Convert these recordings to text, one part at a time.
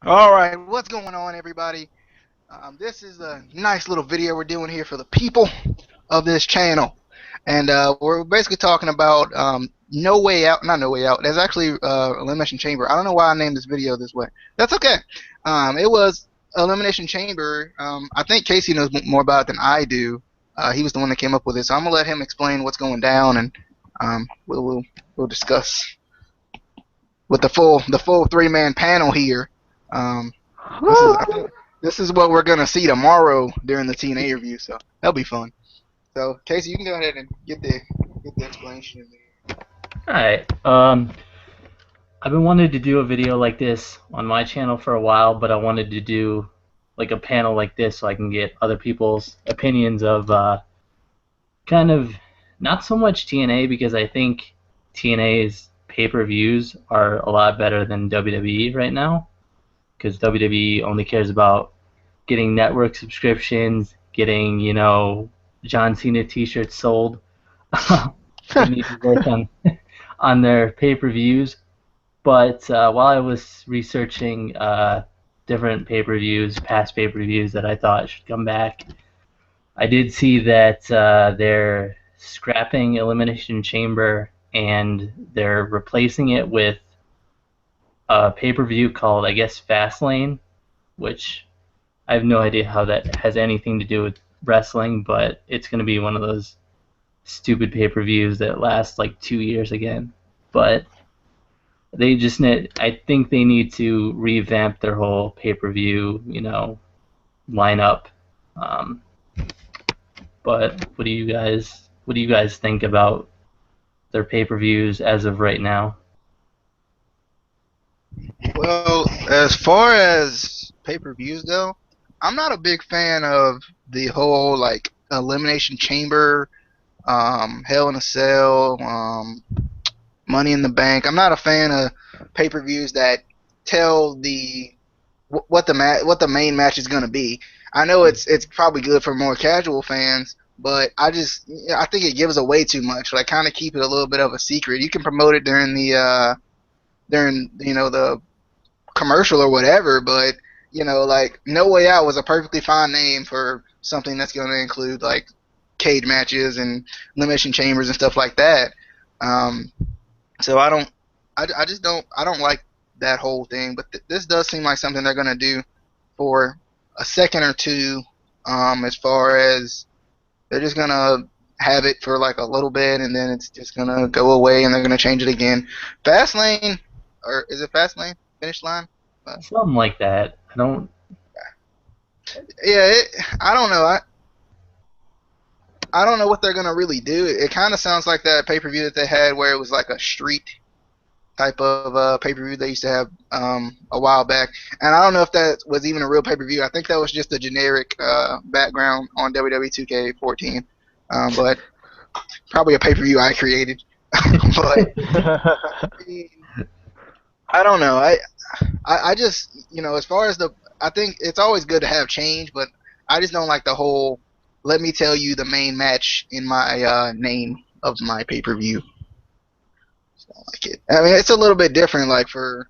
All right, what's going on, everybody? This is a nice little video we're doing here for the people of this channel, and we're basically talking about No Way Out. Not No Way Out. There's actually Elimination Chamber. I don't know why I named this video this way. That's okay. It was Elimination Chamber. I think Casey knows more about it than I do. He was the one that came up with it, so I'm gonna let him explain what's going down, and we'll discuss with the full three-man panel here. Um, this is I think this is what we're gonna see tomorrow during the TNA review, so that'll be fun. So Casey, you can go ahead and get the explanation in there. Alright, I've been wanting to do a video like this on my channel for a while, but I wanted to do like a panel like this so I can get other people's opinions of kind of not so much TNA, because I think TNA's pay-per-views are a lot better than WWE right now, because WWE only cares about getting network subscriptions, getting, John Cena t-shirts sold. They need to work on their pay-per-views. But while I was researching different pay-per-views, past pay-per-views that I thought should come back, I did see that they're scrapping Elimination Chamber and they're replacing it with a pay-per-view called, I guess, Fastlane, which I have no idea how that has anything to do with wrestling, but it's going to be one of those stupid pay-per-views that last like 2 years again. But they just need, I think they need to revamp their whole pay-per-view, lineup. Um, but what do you guys think about their pay-per-views as of right now? Well, as far as pay-per-views go, I'm not a big fan of the whole like Elimination Chamber, Hell in a Cell, Money in the Bank. I'm not a fan of pay-per-views that tell what the main match is going to be. I know it's probably good for more casual fans, but I think it gives away too much. Like kind of keep it a little bit of a secret. You can promote it during the commercial or whatever, but like No Way Out was a perfectly fine name for something that's going to include like cage matches and elimination chambers and stuff like that. Um, so I just don't like that whole thing. But this does seem like something they're gonna do for a second or two. As far as they're just gonna have it for like a little bit, and then it's just gonna go away, and they're gonna change it again. Fastlane, or is it Fastlane? Finish line? Uh, Something like that. I don't. yeah, I don't know. I don't know what they're gonna really do. It kind of sounds like that pay per view that they had where it was like a street type of pay-per-view they used to have a while back, and I don't know if that was even a real pay-per-view. I think that was just a generic background on WWE 2K14, but probably a pay-per-view I created. But I don't know. I just as far as I think it's always good to have change, but I just don't like the whole let me tell you the main match in my name of my pay-per-view. Like it. I mean, it's a little bit different, like for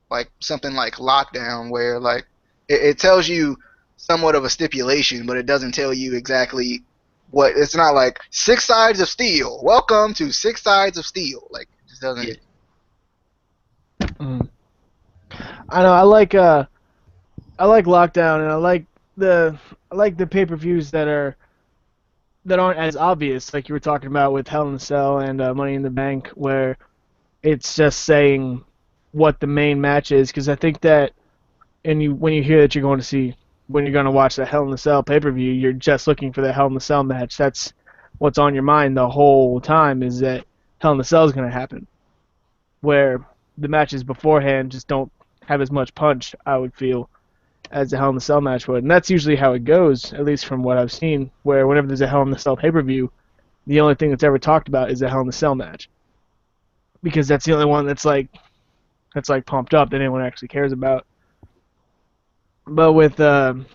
like something like Lockdown, where like it tells you somewhat of a stipulation, but it doesn't tell you exactly what. It's not like Six Sides of Steel. Welcome to Six Sides of Steel. Like it just Yeah. doesn't. Mm. I know. I like Lockdown, and I like the pay-per-views that aren't as obvious, like you were talking about with Hell in a Cell and Money in the Bank, where it's just saying what the main match is. Because I think that, and when you hear that you're going to see, when you're going to watch the Hell in a Cell pay-per-view, you're just looking for the Hell in a Cell match. That's what's on your mind the whole time, is that Hell in a Cell is going to happen. Where the matches beforehand just don't have as much punch, I would feel, as the Hell in a Cell match would. And that's usually how it goes, at least from what I've seen, where whenever there's a Hell in a Cell pay-per-view, the only thing that's ever talked about is the Hell in a Cell match. Because that's the only one that's like pumped up that anyone actually cares about. But with Lockdown,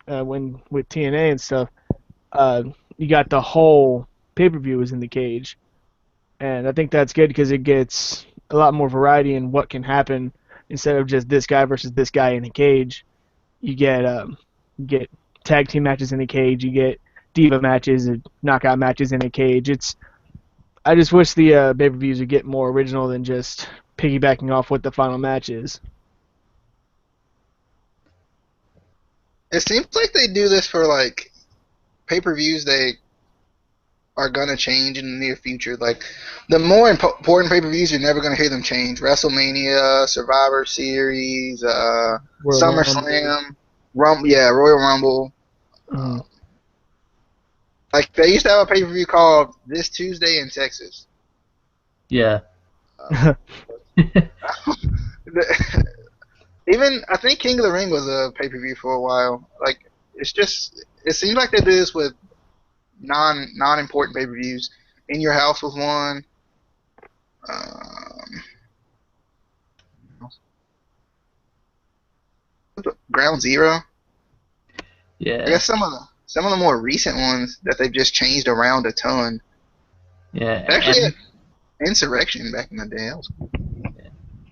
when with TNA and stuff, you got the whole pay-per-view is in the cage. And I think that's good because a lot more variety in what can happen instead of just this guy versus this guy in a cage. You get tag team matches in a cage. You get diva matches and knockout matches in a cage. I just wish the pay-per-views would get more original than just piggybacking off what the final match is. It seems like they do this for like pay-per-views they are gonna change in the near future. Like the more important pay-per-views, you're never gonna hear them change. WrestleMania, Survivor Series, Royal Rumble. SummerSlam, yeah, Royal Rumble. Mhm. Like they used to have a pay-per-view called This Tuesday in Texas. Yeah. Uh, Even I think King of the Ring was a pay-per-view for a while. Like it seems like they do this with non-important pay-per-views. In Your House was one. Um, Ground Zero. I Yeah. guess some of the more recent ones that they've just changed around a ton. Yeah. Actually, And Insurrection back in the day. That was cool.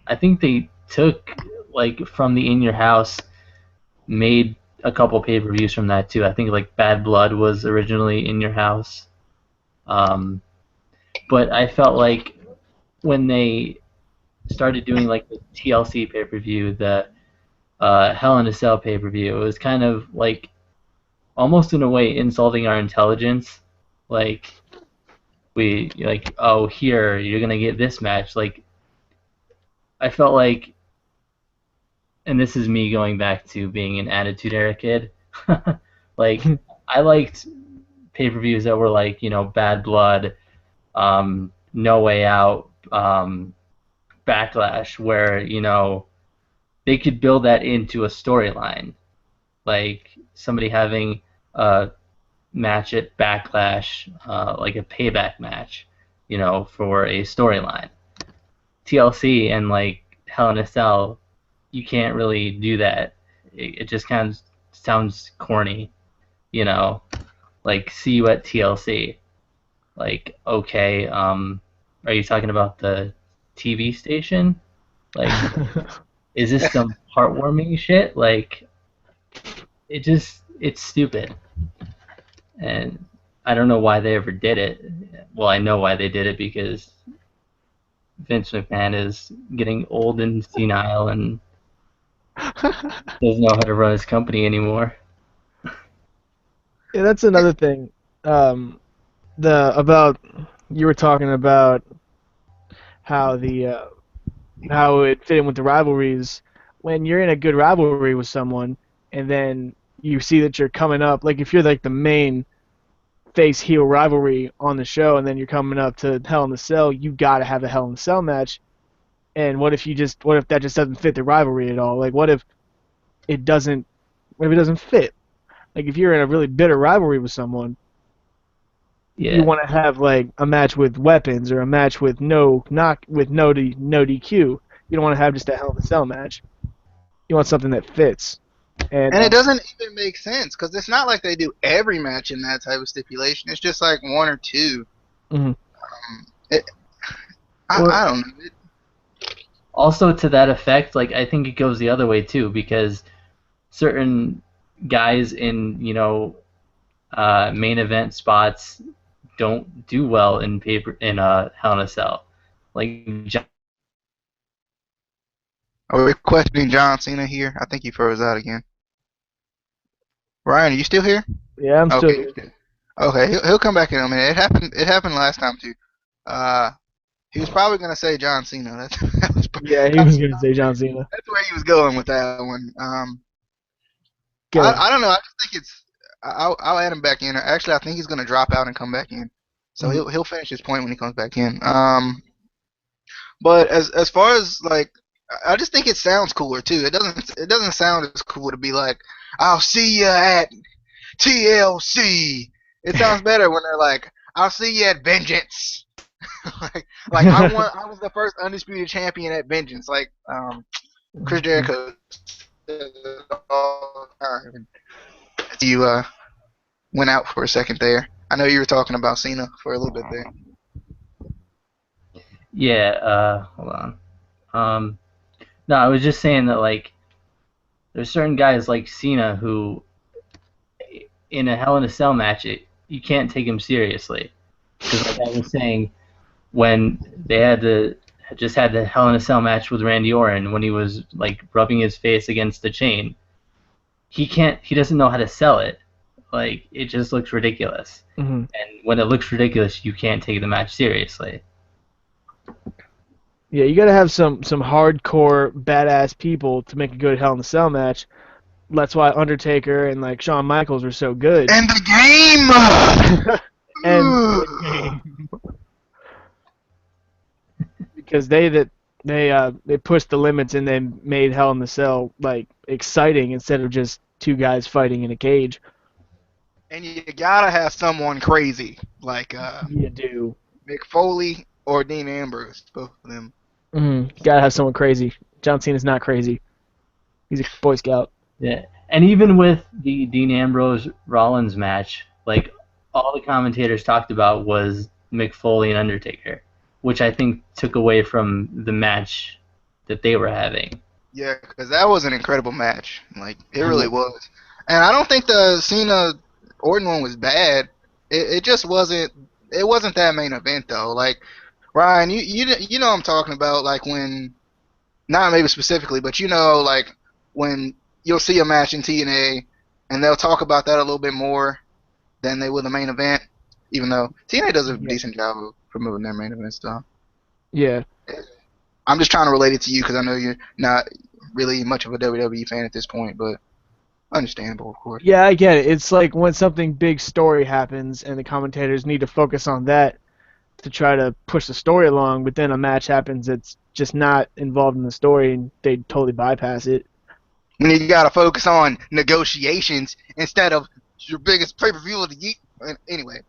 I think they took like from the In Your House, made a couple pay-per-views from that too. I think like Bad Blood was originally In Your House. But I felt like when they started doing like the TLC pay-per-view, the Hell in a Cell pay-per-view, it was kind of like almost in a way insulting our intelligence. Like we like, oh, here you're gonna get this match. Like I felt like, and this is me going back to being an Attitude Era kid. Like I liked pay-per-views that were like, Bad Blood, No Way Out, Backlash, where they could build that into a storyline, like somebody having a match at Backlash, like a payback match, for a storyline. TLC and like Hell in a Cell, you can't really do that. It just kind of sounds corny, you know. Like see you at TLC. Like okay, are you talking about the TV station? Like, is this some heartwarming shit? Like, it's stupid, and I don't know why they ever did it. Well, I know why they did it because Vince McMahon is getting old and senile and doesn't know how to run his company anymore. Yeah, that's another thing. Um, the about You were talking about how the how it fit in with the rivalries. When you're in a good rivalry with someone, and then you see that you're coming up, like if you're like the main face heel rivalry on the show, and then you're coming up to Hell in the Cell, you gotta have a Hell in the Cell match. And what if that just doesn't fit the rivalry at all? Like it doesn't what if it doesn't fit? Like if you're in a really bitter rivalry with someone, you Yeah, want to have like a match with weapons or a match with no DQ. You don't want to have just a Hell in a Cell match. You want something that fits. And And it doesn't even make sense because it's not like they do every match in that type of stipulation. It's just like one or two. mhm. It, Well, I don't know. also to that effect, like I think it goes the other way too because certain guys in main event spots don't do well in Hell in a Cell. Like Are we questioning John Cena here? I think he froze out again. Ryan, are you still here? yeah, I'm still Okay, here. okay, he'll come back in a minute. It happened last time too. Uh, he was probably gonna say John Cena. Yeah, he was That's gonna say John Cena. that's where he was going with that one. Get it. I don't know. I just think it's. I'll add him back in. Actually, I think he's gonna drop out and come back in. So Mhm. he'll finish his point when he comes back in. But as far as like, I just think it sounds cooler too. It doesn't sound as cool to be like, I'll see you at TLC. It sounds better when they're like, I'll see you at Vengeance. like I was the first undisputed champion at Vengeance. Like Chris Jericho said all the time. You went out for a second there. I know you were talking about Cena for a little bit there. Yeah. Hold on. No, I was just saying that like there's certain guys like Cena who, in a Hell in a Cell match, you can't take him seriously. Because like I was saying, when they had the Hell in a Cell match with Randy Orton when he was like rubbing his face against the chain, he doesn't know how to sell it. Like it just looks ridiculous. Mm-hmm. And when it looks ridiculous, you can't take the match seriously. Yeah, you gotta have some hardcore badass people to make a good Hell in a Cell match. That's why Undertaker and like Shawn Michaels were so good. And the game. And because they pushed the limits and they made Hell in the Cell like exciting instead of just two guys fighting in a cage. And you gotta have someone crazy like You do. Mick Foley or Dean Ambrose, both of them. You gotta have someone crazy. John Cena's not crazy. He's a Boy Scout. Yeah, and even with the Dean Ambrose Rollins match, like all the commentators talked about was Mick Foley and Undertaker, which I think took away from the match that they were having. Yeah, because that was an incredible match. Like it really was. And I don't think the Cena Orton one was bad. It just wasn't. It wasn't that main event though. Like Ryan, you know what I'm talking about. Like when, not maybe specifically, but you know, like when you'll see a match in TNA, and they'll talk about that a little bit more than they will the main event. Even though TNA does a decent job of promoting their main event stuff. Yeah. I'm just trying to relate it to you because I know you're not really much of a WWE fan at this point, but understandable, of course. Yeah, I get it. It's like when something big story happens and the commentators need to focus on that to try to push the story along, but then a match happens that's just not involved in the story and they totally bypass it. When you gotta focus on negotiations instead of your biggest pay-per-view of the year. Anyway.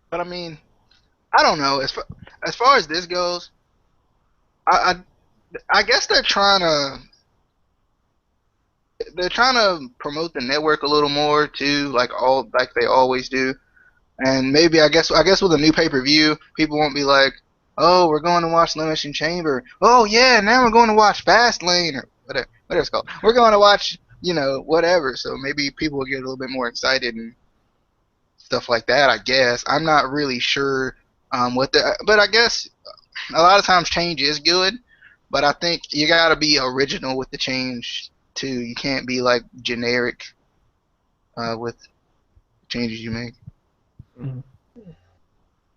But I mean, I don't know. As far as this goes, I guess they're trying to promote the network a little more too, like they always do. And maybe I guess with a new pay-per-view, people won't be like, oh, we're going to watch Elimination Chamber. Oh yeah, now we're going to watch Fastlane or whatever it's called. We're going to watch, whatever. So maybe people will get a little bit more excited and stuff like that. I guess I'm not really sure but I guess a lot of times change is good. But I think you gotta be original with the change too. You can't be like generic with changes you make.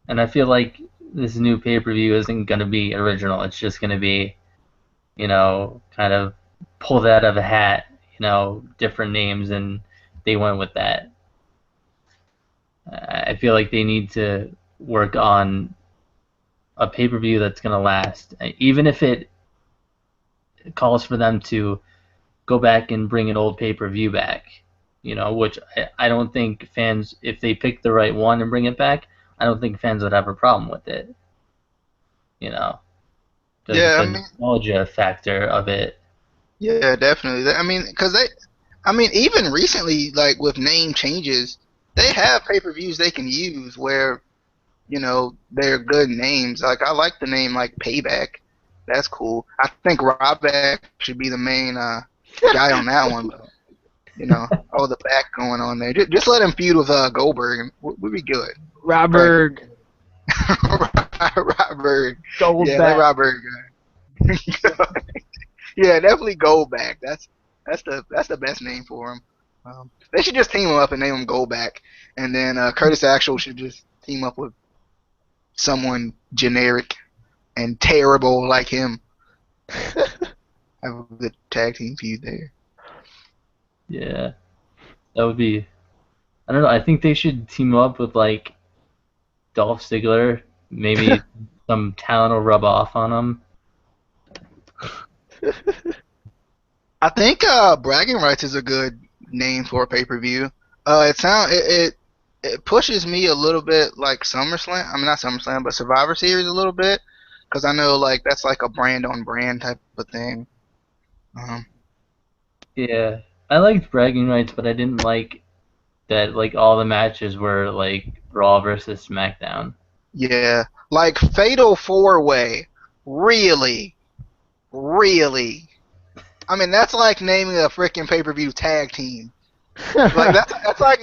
And I feel like this new pay-per-view isn't going to be original. It's just going to be, kind of pulled out of a hat, different names, and they went with that. I feel like they need to work on a pay-per-view that's going to last. Even if it calls for them to go back and bring an old pay-per-view back, which I don't think fans, if they pick the right one and bring it back, I don't think fans would have a problem with it. The nostalgia factor of it. Yeah, definitely. I mean, even recently, like with name changes, they have pay-per-views they can use where, they're good names. Like I like the name like Payback. That's cool. I think Ryback should be the main guy on that one. But, all the back going on there. Just let him feud with Goldberg, and we'll be good. Robert. Robert. Goldberg. Yeah, let Robert. Yeah, definitely Goldback. That's the best name for him. They should just team him up and name him Goldback, and then Curtis Axel should just team up with someone generic and terrible like him. Have a good tag team feud there. Yeah, that would be. I don't know. I think they should team up with like Dolph Ziggler. Maybe some talent will rub off on him. I think Bragging Rights is a good name for a pay-per-view. It pushes me a little bit like SummerSlam. I mean, not SummerSlam, but Survivor Series a little bit, because I know like that's like a brand on brand type of thing. Um, Yeah, I liked bragging rights, but I didn't like that like all the matches were like Raw versus SmackDown. yeah, like Fatal 4-Way. Really, really. I mean, that's like naming a freaking pay-per-view tag team. Like that's like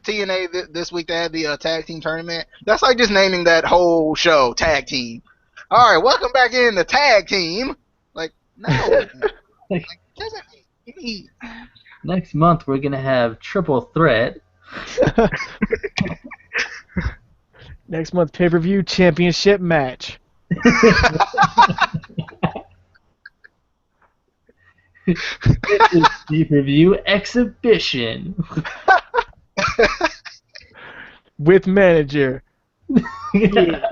TNA this week they had the tag team tournament. That's like just naming that whole show tag team. All right, welcome back in the tag team. Like no, Like doesn't any. next month we're gonna have triple threat. Next month pay-per-view championship match. This is pay-per-view exhibition. With manager. Yeah.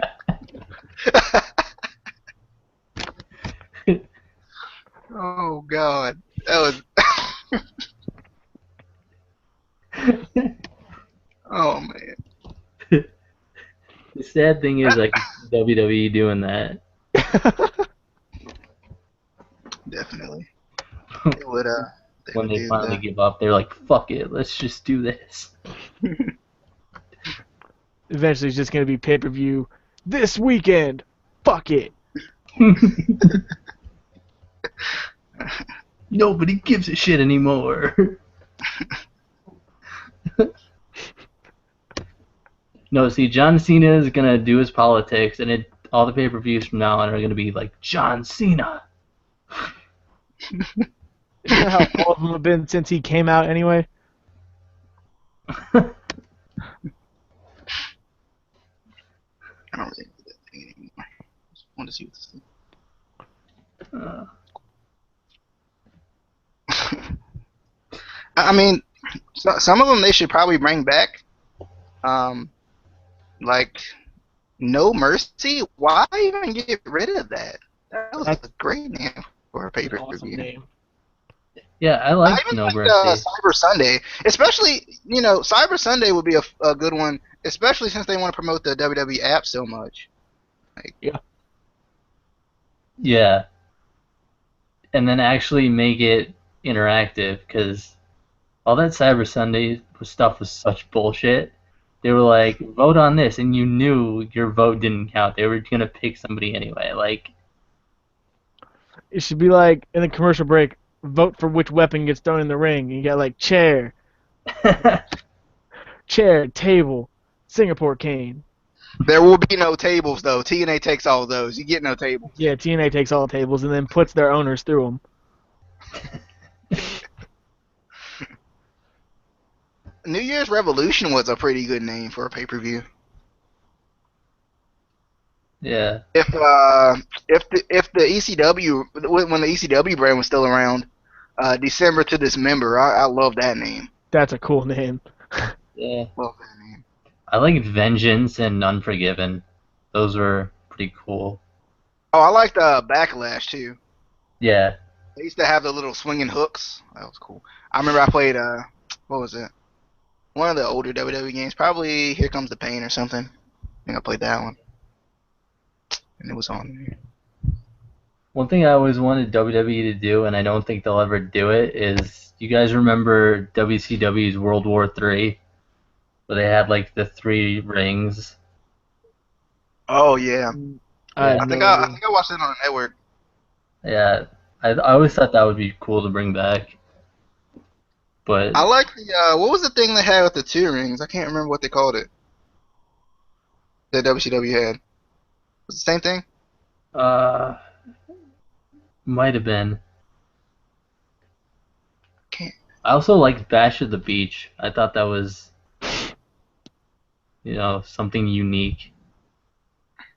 Oh God, that was. Oh man, The sad thing is, like WWE doing that. definitely. They would they When would they do finally that. give up, they're like, "Fuck it, let's just do this." Eventually it's just going to be pay-per-view this weekend. Fuck it. Nobody gives a shit anymore. No, see, John Cena is gonna do his politics, and all the pay-per-views from now on are gonna be like John Cena. Isn't that how all of them have been since he came out anyway? I don't really do that thing anymore. Just want to see what this thing. I mean, some of them they should probably bring back. Um, like No Mercy. Why even get rid of that? That was a great name for a pay per Awesome view. name. Yeah, I I liked even No liked Mercy. Cyber Sunday, especially Cyber Sunday would be a good one, especially since they want to promote the WWE app so much. Like, Yeah, and then actually make it interactive, because all that Cyber Sunday stuff was such bullshit. They were like, vote on this, and you knew your vote didn't count. They were gonna pick somebody anyway. Like, It should be like in the commercial break, vote for which weapon gets thrown in the ring. You got like chair, table, Singapore cane. there will be no tables though. TNA takes all of those. You get no tables. Yeah, TNA takes all tables and then puts their owners through them. New Year's Revolution was a pretty good name for a pay per view. yeah, If the ECW when the ECW brand was still around, December to Dismember, I love that name. That's a cool name. yeah. Love that name. I liked Vengeance and Unforgiven. Those were pretty cool. Oh, I liked Backlash too. Yeah, They used to have the little swinging hooks. That was cool. I remember I played what was it? One of the older WWE games, probably Here Comes the Pain or something. I think I played that one, and it was on there. one thing I always wanted WWE to do, and I don't think they'll ever do it, is you guys remember WCW's World War III, where they had like the 3 rings. Oh yeah, I I think I watched it on the network. Yeah, I always thought that would be cool to bring back. But I like the what was the thing they had with the 2 rings? I can't remember what they called it. That WCW had. Was it the same thing? uh, might have been. Can't. I also liked Bash at the Beach. I thought that was, something unique.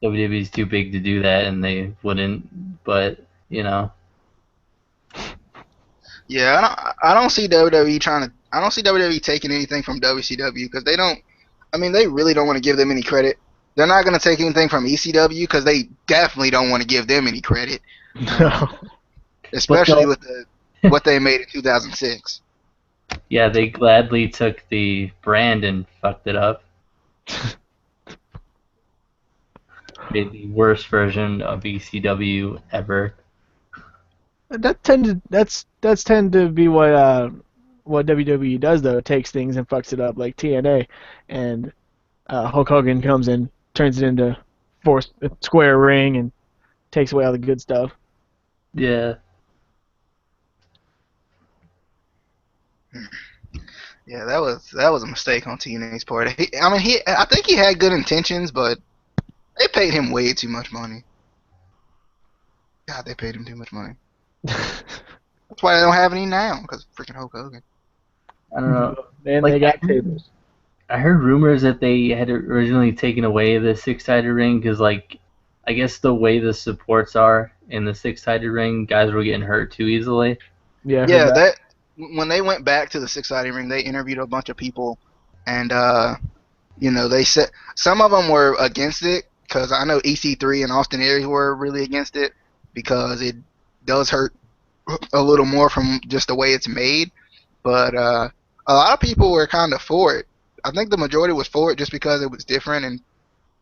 WWE's too big to do that, and they wouldn't. But Yeah, I don't see WWE trying to. I don't see WWE taking anything from WCW because they don't. I mean, they really don't want to give them any credit. They're not going to take anything from ECW because they definitely don't want to give them any credit, especially with what they made in 2006. yeah, they gladly took the brand and fucked it up. Made the worst version of ECW ever. That's tend to be what WWE does though. It takes things and fucks it up like TNA, and Hulk Hogan comes in, turns it into square ring, and takes away all the good stuff. Yeah. Yeah, that was a mistake on TNA's part. I think he had good intentions, but they paid him way too much money. God, they paid him too much money. That's why they don't have any now, because freaking Hulk Hogan. I don't know. And Like, they got tables. I heard rumors that they had originally taken away the six-sided ring because, like, I guess the way the supports are in the six-sided ring, guys were getting hurt too easily. Yeah, I heard Yeah, that. when they went back to the six-sided ring, they interviewed a bunch of people, and they said some of them were against it because I know EC3 and Austin Aries were really against it because it does hurt a little more from just the way it's made. But a lot of people were kind of for it. I think the majority was for it just because it was different and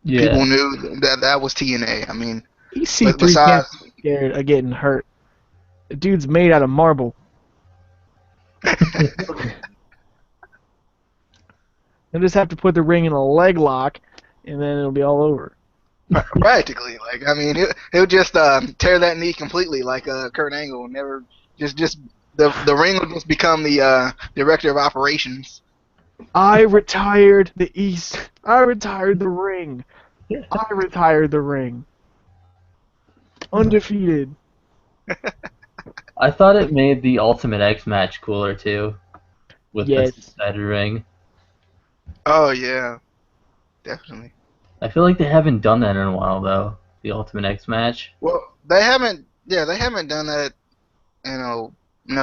Yeah. people knew that was TNA. I mean, EC3 besides, can't be scared of getting hurt. The dude's made out of marble. They'll just have to put the ring in a leg lock, and then it'll be all over. practically, like I mean, he'll just tear that knee completely, like Kurt Angle. Never just the ring will just become the director of operations. I retired the East. I retired the ring. I retired the ring. Undefeated. I thought it made the Ultimate X match cooler too, with the Yes. six-sided ring. Oh yeah, definitely. I feel like they haven't done that in a while though. The Ultimate X match. Well, they haven't. Yeah, they haven't done that. No,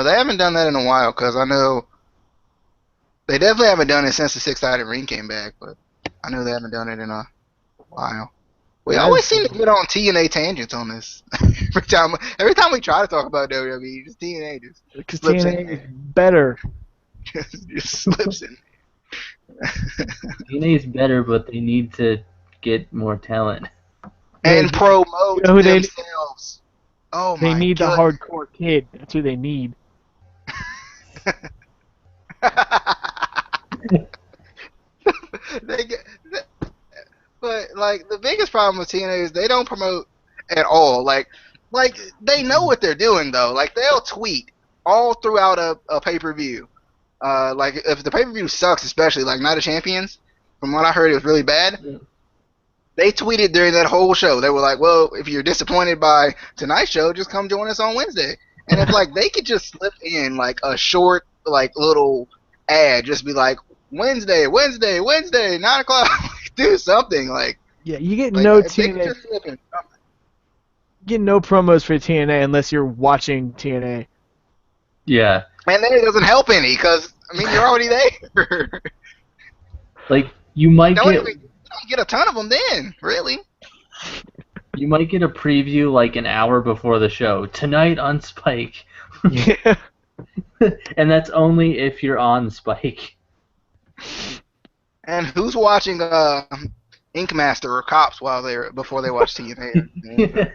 they haven't done that in a while because I know they definitely haven't done it since the six-sided ring came back. But I know they haven't done it in a while. We always seem to get on TNA tangents on this. every time we try to talk about WWE, just TNA just Because slips TNA in is there. better. just slips in. TNA is better, but they need to get more talent. And Yeah, promote you know who they- themselves. Oh They my need the god. hardcore kid. That's who they need. they get, but like the biggest problem with TNA is they don't promote at all. Like they know what they're doing though. Like they'll tweet all throughout a pay-per-view. Like if the pay-per-view sucks, especially like Night of Champions, from what I heard, it was really bad. Yeah. They tweeted during that whole show. They were like, "Well, if you're disappointed by tonight's show, just come join us on Wednesday." And if like they could just slip in like a short like little ad, just be like Wednesday, 9 o'clock, do something like. Yeah, you get Like no if they could TNA. just slip in something. You get no promos for TNA unless you're watching TNA. Yeah. And then it doesn't help any because I mean you're already there. Like you might don't get even don't get a ton of them then, really. you might get a preview like an hour before the show. Tonight on Spike. Yeah. And that's only if you're on Spike. And who's watching Ink Master or Cops before they watch TNA?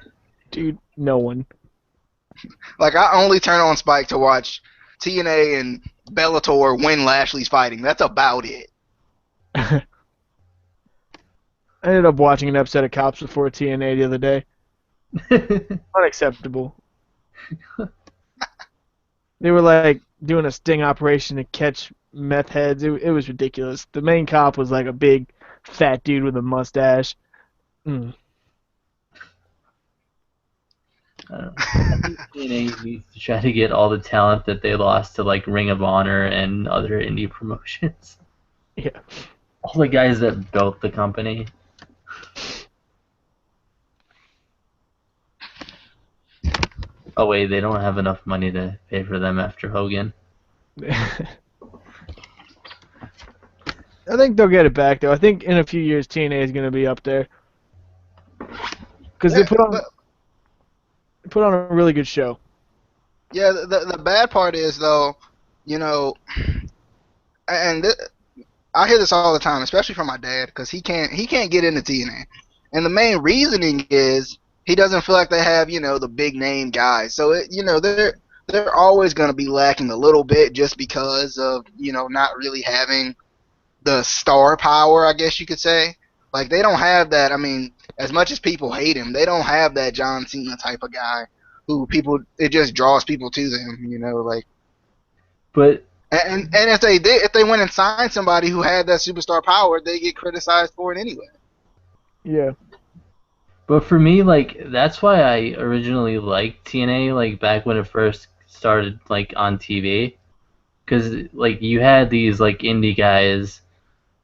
Dude, no one. Like I only turn on Spike to watch TNA and Bellator when Lashley's fighting. That's about it. I ended up watching an episode of Cops before TNA the other day. Unacceptable. They were like doing a sting operation to catch meth heads. It was ridiculous. The main cop was like a big fat dude with a mustache. Mm. I think TNA needs to try to get all the talent that they lost to like Ring of Honor and other indie promotions. Yeah. All the guys that built the company. Oh wait, they don't have enough money to pay for them after Hogan. I think they'll get it back though. I think in a few years TNA is going to be up there because they put on a really good show. Yeah, the bad part is though, you know, and I hear this all the time, especially from my dad, because he can't get into TNA, and the main reasoning is he doesn't feel like they have, the big name guys. So they're always going to be lacking a little bit just because of, not really having the star power, I guess you could say. Like they don't have that. I mean, as much as people hate him, they don't have that John Cena type of guy who people it just draws people to them. Like. But And if they went and signed somebody who had that superstar power, they get criticized for it anyway. Yeah. But for me, like, that's why I originally liked TNA, like, back when it first started, like, on TV. Because, like, you had these, like, indie guys,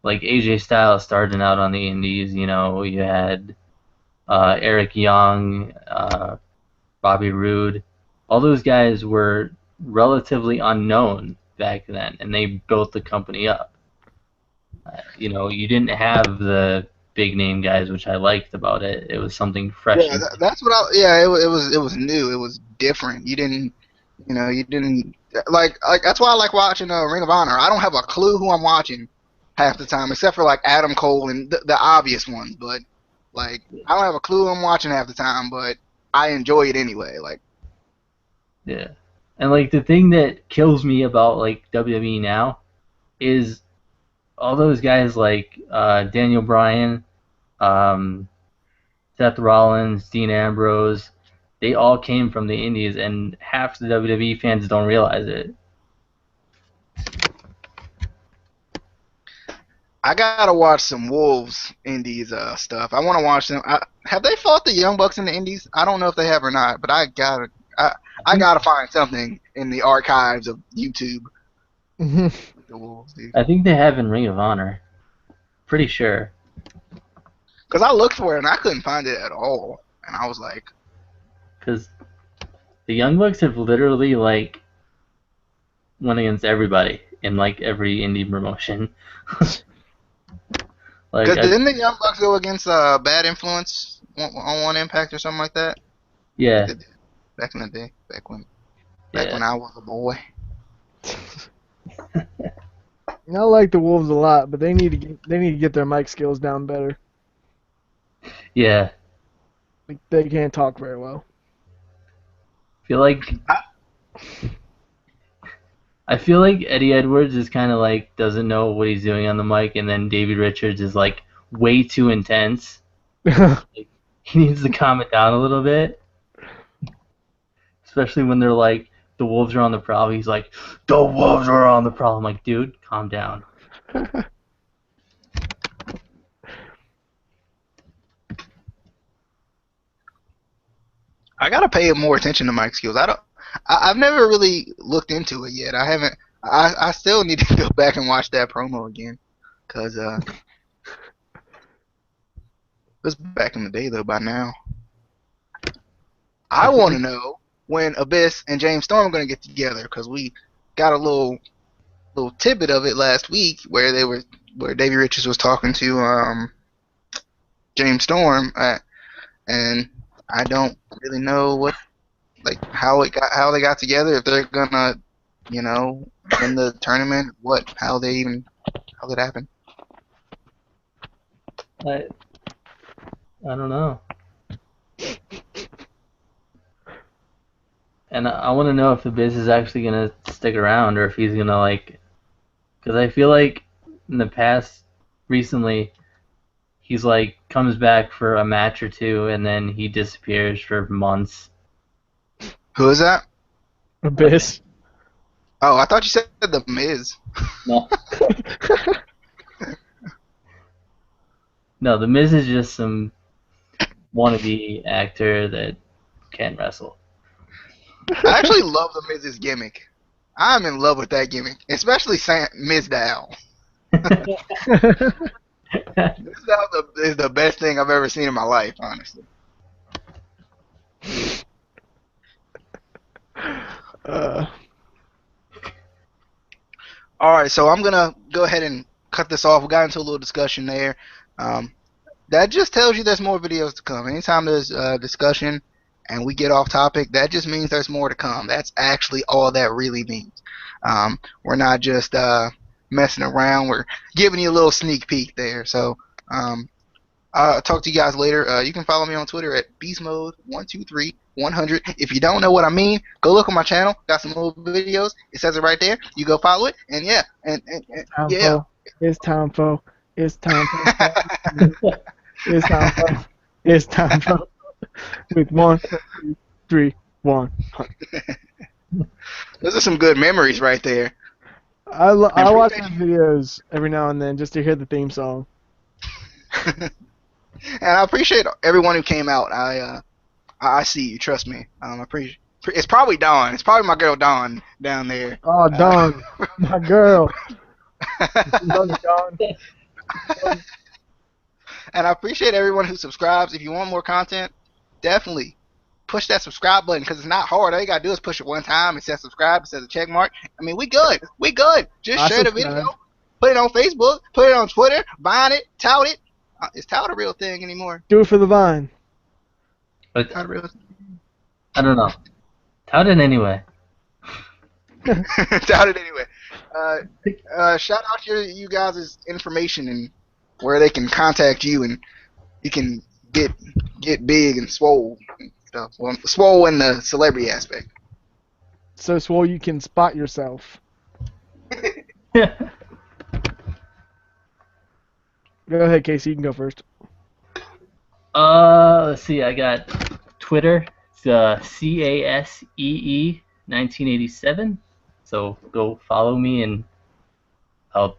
like AJ Styles starting out on the indies, you had Eric Young, Bobby Roode. All those guys were relatively unknown back then, and they built the company up. You didn't have the big name guys, which I liked about it. It was something fresh. Yeah, that's what I. Yeah, it was new. It was different. You didn't like that's why I like watching Ring of Honor. I don't have a clue who I'm watching half the time, except for like Adam Cole and the obvious ones. But like I don't have a clue who I'm watching half the time, but I enjoy it anyway. Like. Yeah. And like the thing that kills me about like WWE now is all those guys like Daniel Bryan, Seth Rollins, Dean Ambrose, they all came from the indies, and half the WWE fans don't realize it. I gotta watch some Wolves Indies stuff. I want to watch them. Have they fought the Young Bucks in the Indies? I don't know if they have or not, but I gotta find something in the archives of YouTube. The Wolves, dude. I think they have in Ring of Honor. Pretty sure. Because I looked for it and I couldn't find it at all, and I was like, because the Young Bucks have literally like went against everybody in like every indie promotion. Like, didn't the Young Bucks go against Bad Influence on One Impact or something like that? Yeah. Back in the day, back when I was a boy. I like the Wolves a lot, but they need to get their mic skills down better. Yeah. Like, they can't talk very well. I feel like Eddie Edwards is kind of like doesn't know what he's doing on the mic, and then Davey Richards is like way too intense. Like, he needs to calm it down a little bit, especially when they're like the Wolves are on the prowl. He's like, the Wolves are on the prowl. I'm like, dude, calm down. I gotta pay more attention to mic skills. I've never really looked into it yet. I haven't. I still need to go back and watch that promo again, cause it was back in the day though. By now, I want to know when Abyss and James Storm are gonna get together, cause we got a little tidbit of it last week where Davey Richards was talking to James Storm, and I don't really know how they got together, if they're gonna, in the tournament, how that happened. I don't know. And I want to know if the Biz is actually gonna stick around, or if he's gonna like, because I feel like in the past, recently, he's like comes back for a match or two, and then he disappears for months. Who is that? Abyss. Oh, I thought you said the Miz. No. No, the Miz is just some wannabe actor that can't wrestle. I actually love the Miz's gimmick. I'm in love with that gimmick, especially Miz Dow. Miz Dow is the best thing I've ever seen in my life, honestly. Alright, so I'm going to go ahead and cut this off. We got into a little discussion there. That just tells you there's more videos to come. Anytime there's discussion and we get off topic, that just means there's more to come. That's actually all that really means. We're not just messing around. We're giving you a little sneak peek there. So I'll talk to you guys later. You can follow me on Twitter at beastmode123100. If you don't know what I mean, go look on my channel. Got some old videos. It says it right there. You go follow it, and yeah, and Time yeah. for. It's time for. It's time for. It's time for. It's time for. With 1, 2, 3, 1. Those are some good memories right there. I watch appreciate those videos every now and then just to hear the theme song. And I appreciate everyone who came out. I see you. Trust me. I appreciate. It's probably Dawn. It's probably my girl Dawn down there. Oh, Dawn, my girl. Love you, Dawn. And I appreciate everyone who subscribes. If you want more content, definitely push that subscribe button because it's not hard. All you gotta do is push it one time. It says subscribe. It says a check mark. I mean, we good. We good. Just share the video. Put it on Facebook. Put it on Twitter. Bind it. Tout it. Is tout a real thing anymore? Do it for the vine. But Not real. I don't know. Tout it anyway. Tout it anyway. Shout out you guys' information and where they can contact you and you can get big and swole and stuff. Well, swole in the celebrity aspect. So swole you can spot yourself. Go ahead, Casey. You can go first. Let's see. I got Twitter. It's CASEE 1987. So go follow me and I'll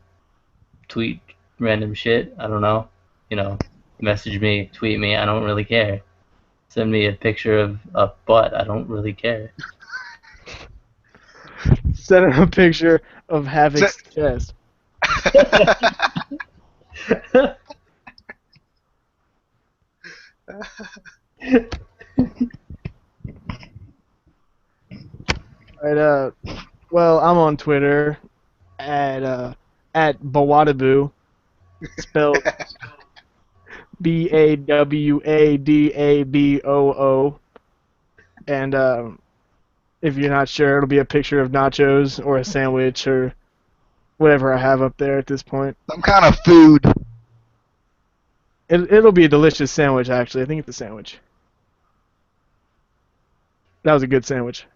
tweet random shit. I don't know. You know, message me, tweet me. I don't really care. Send me a picture of a butt. I don't really care. Send him a picture of Havoc's chest. Right, well, I'm on Twitter at Bawadaboo, spelled BAWADABOO, and if you're not sure, it'll be a picture of nachos or a sandwich or whatever I have up there at this point. Some kind of food. It'll be a delicious sandwich, actually. I think it's a sandwich. That was a good sandwich.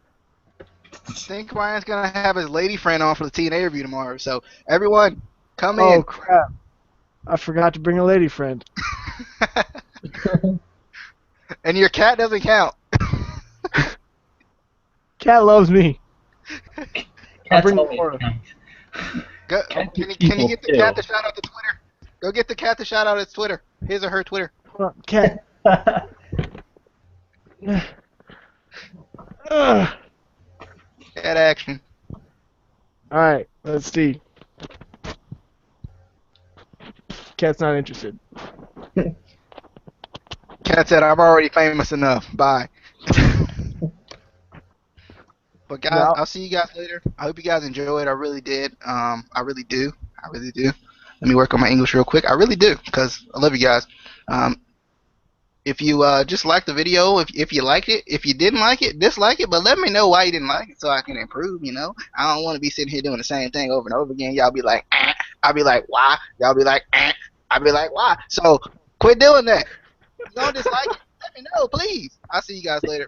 I think Ryan's gonna have his lady friend on for the TNA review tomorrow. So everyone, come Oh in. crap! I forgot to bring a lady friend. And your cat doesn't count. Cat loves me. I'll Cats bring always Laura. count. Can you get the cat to shout out to Twitter? Go get the cat to shout out its Twitter. His or her Twitter. Hold on, cat. Ugh. Cat action. All right, let's see. Cat's not interested. Cat said, "I'm already famous enough. Bye." But guys, No. I'll see you guys later. I hope you guys enjoyed. I really did. I really do. I really do. Let me work on my English real quick. I really do, because I love you guys. If you just liked the video, if you liked it, if you didn't like it, dislike it, but let me know why you didn't like it so I can improve, you know? I don't want to be sitting here doing the same thing over and over again. Y'all be like, eh. I'll be like, why? Y'all be like, eh. I'll be like, why? So quit doing that. If you don't dislike it, let me know, please. I'll see you guys later.